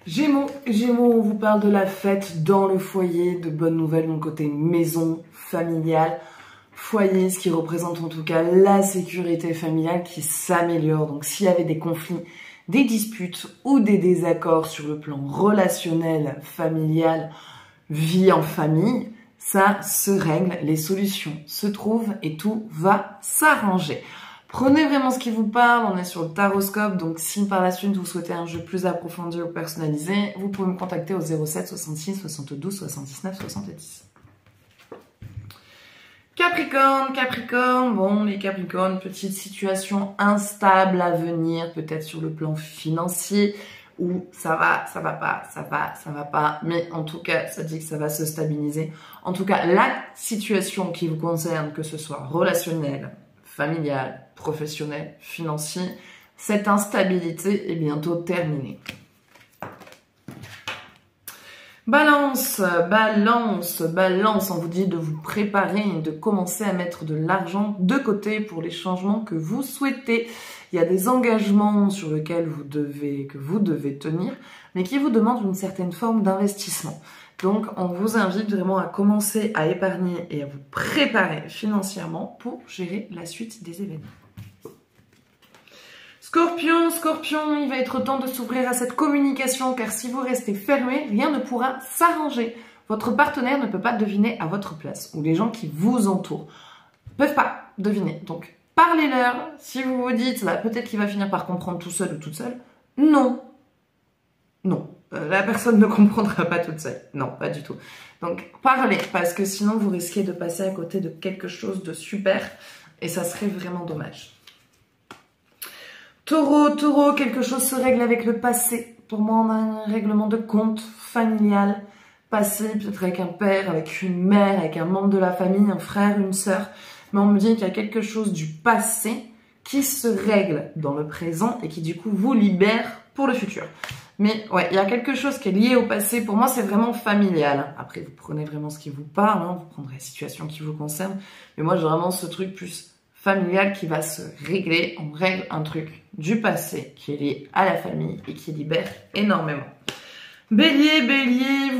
Gémeaux, on vous parle de la fête dans le foyer, de bonnes nouvelles, donc côté maison, familiale, foyer, ce qui représente en tout cas la sécurité familiale qui s'améliore. Donc s'il y avait des conflits, des disputes ou des désaccords sur le plan relationnel, familial, vie en famille, ça se règle, les solutions se trouvent et tout va s'arranger. Prenez vraiment ce qui vous parle, on est sur le taroscope, donc si par la suite vous souhaitez un jeu plus approfondi ou personnalisé, vous pouvez me contacter au 07 66 72 79 70. Capricorne, bon les Capricornes, petite situation instable à venir, peut-être sur le plan financier, où ça va pas, mais en tout cas, ça dit que ça va se stabiliser. En tout cas, la situation qui vous concerne, que ce soit relationnelle, familiale, professionnelle, financier, cette instabilité est bientôt terminée. Balance, on vous dit de vous préparer et de commencer à mettre de l'argent de côté pour les changements que vous souhaitez. Il y a des engagements sur lesquels que vous devez tenir, mais qui vous demandent une certaine forme d'investissement. Donc, on vous invite vraiment à commencer à épargner et à vous préparer financièrement pour gérer la suite des événements. Scorpion, il va être temps de s'ouvrir à cette communication, car si vous restez fermé, rien ne pourra s'arranger. Votre partenaire ne peut pas deviner à votre place, ou les gens qui vous entourent ne peuvent pas deviner. Donc, parlez-leur. Si vous vous dites, bah, peut-être qu'il va finir par comprendre tout seul ou toute seule, non. La personne ne comprendra pas toute seule. Non, pas du tout. Donc, parlez, parce que sinon, vous risquez de passer à côté de quelque chose de super, et ça serait vraiment dommage. Taureau, quelque chose se règle avec le passé. Pour moi, on a un règlement de compte familial, passé, peut-être avec un père, avec une mère, avec un membre de la famille, un frère, une sœur. Mais on me dit qu'il y a quelque chose du passé qui se règle dans le présent et qui du coup vous libère pour le futur. Mais ouais, il y a quelque chose qui est lié au passé. Pour moi, c'est vraiment familial. Après, vous prenez vraiment ce qui vous parle, hein, vous prendrez la situation qui vous concerne. Mais moi, j'ai vraiment ce truc plus familial qui va se régler. On règle un truc du passé qui est lié à la famille et qui libère énormément. Bélier,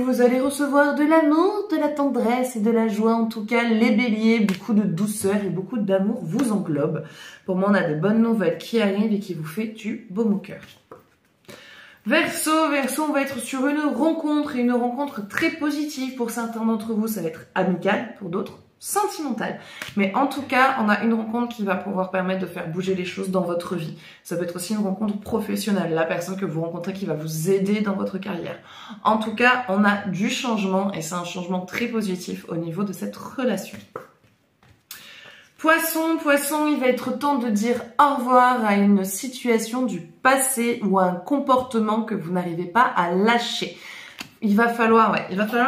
vous allez recevoir de l'amour, de la tendresse et de la joie. En tout cas, les béliers, beaucoup de douceur et beaucoup d'amour vous englobent. Pour moi, on a des bonnes nouvelles qui arrivent et qui vous fait du baume au cœur. Verseau, on va être sur une rencontre, et une rencontre très positive pour certains d'entre vous. Ça va être amical, pour d'autres sentimental. Mais en tout cas, on a une rencontre qui va pouvoir permettre de faire bouger les choses dans votre vie. Ça peut être aussi une rencontre professionnelle, la personne que vous rencontrez qui va vous aider dans votre carrière. En tout cas, on a du changement et c'est un changement très positif au niveau de cette relation. Poisson, il va être temps de dire au revoir à une situation du passé ou à un comportement que vous n'arrivez pas à lâcher. Il va falloir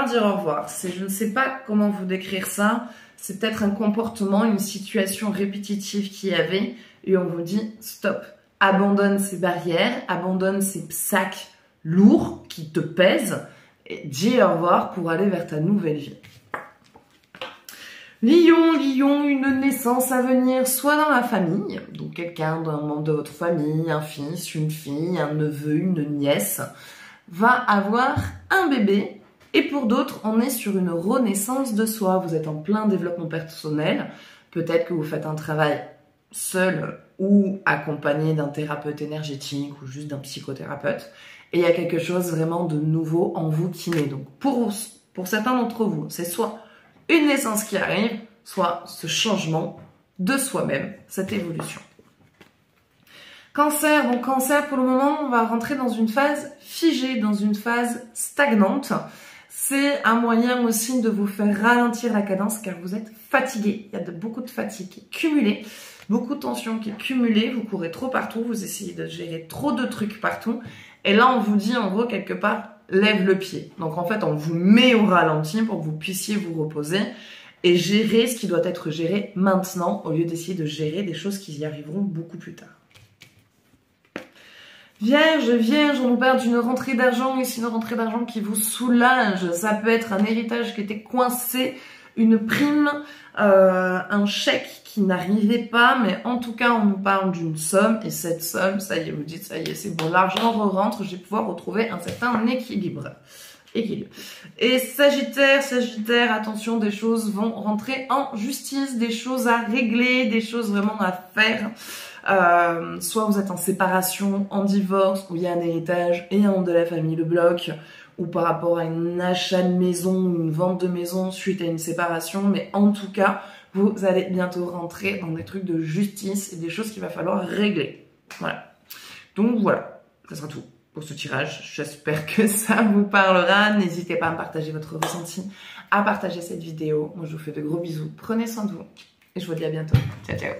dire au revoir. Je ne sais pas comment vous décrire ça. C'est peut-être un comportement, une situation répétitive qu'il y avait et on vous dit stop. Abandonne ces barrières, abandonne ces sacs lourds qui te pèsent et dis au revoir pour aller vers ta nouvelle vie. Lion, une naissance à venir, soit dans la famille, donc quelqu'un d'un membre de votre famille, un fils, une fille, un neveu, une nièce, va avoir un bébé. Et pour d'autres, on est sur une renaissance de soi. Vous êtes en plein développement personnel. Peut-être que vous faites un travail seul ou accompagné d'un thérapeute énergétique ou juste d'un psychothérapeute. Et il y a quelque chose vraiment de nouveau en vous qui naît. Donc pour certains d'entre vous, c'est soit une naissance qui arrive, soit ce changement de soi-même, cette évolution. Cancer, pour le moment, on va rentrer dans une phase figée, dans une phase stagnante. C'est un moyen aussi de vous faire ralentir la cadence car vous êtes fatigué. Il y a beaucoup de fatigue qui est cumulée, beaucoup de tension qui est cumulée. Vous courez trop partout, vous essayez de gérer trop de trucs partout. Et là, on vous dit en gros quelque part, lève le pied. Donc en fait, on vous met au ralenti pour que vous puissiez vous reposer et gérer ce qui doit être géré maintenant au lieu d'essayer de gérer des choses qui y arriveront beaucoup plus tard. Vierge, on nous parle d'une rentrée d'argent, ici une rentrée d'argent qui vous soulage. Ça peut être un héritage qui était coincé, une prime, un chèque qui n'arrivait pas, mais en tout cas on nous parle d'une somme, et cette somme, ça y est, vous dites ça y est, c'est bon, l'argent re-rentre, je vais pouvoir retrouver un certain équilibre. Et Sagittaire, attention, des choses vont rentrer en justice, des choses à régler, des choses vraiment à faire. Soit vous êtes en séparation, en divorce, où il y a un héritage et un membre de la famille le bloque, ou par rapport à un achat de maison, une vente de maison suite à une séparation, mais en tout cas, vous allez bientôt rentrer dans des trucs de justice et des choses qu'il va falloir régler. Voilà. Donc voilà, ça sera tout pour ce tirage. J'espère que ça vous parlera. N'hésitez pas à me partager votre ressenti, à partager cette vidéo. Moi, je vous fais de gros bisous. Prenez soin de vous et je vous dis à bientôt. Ciao, ciao.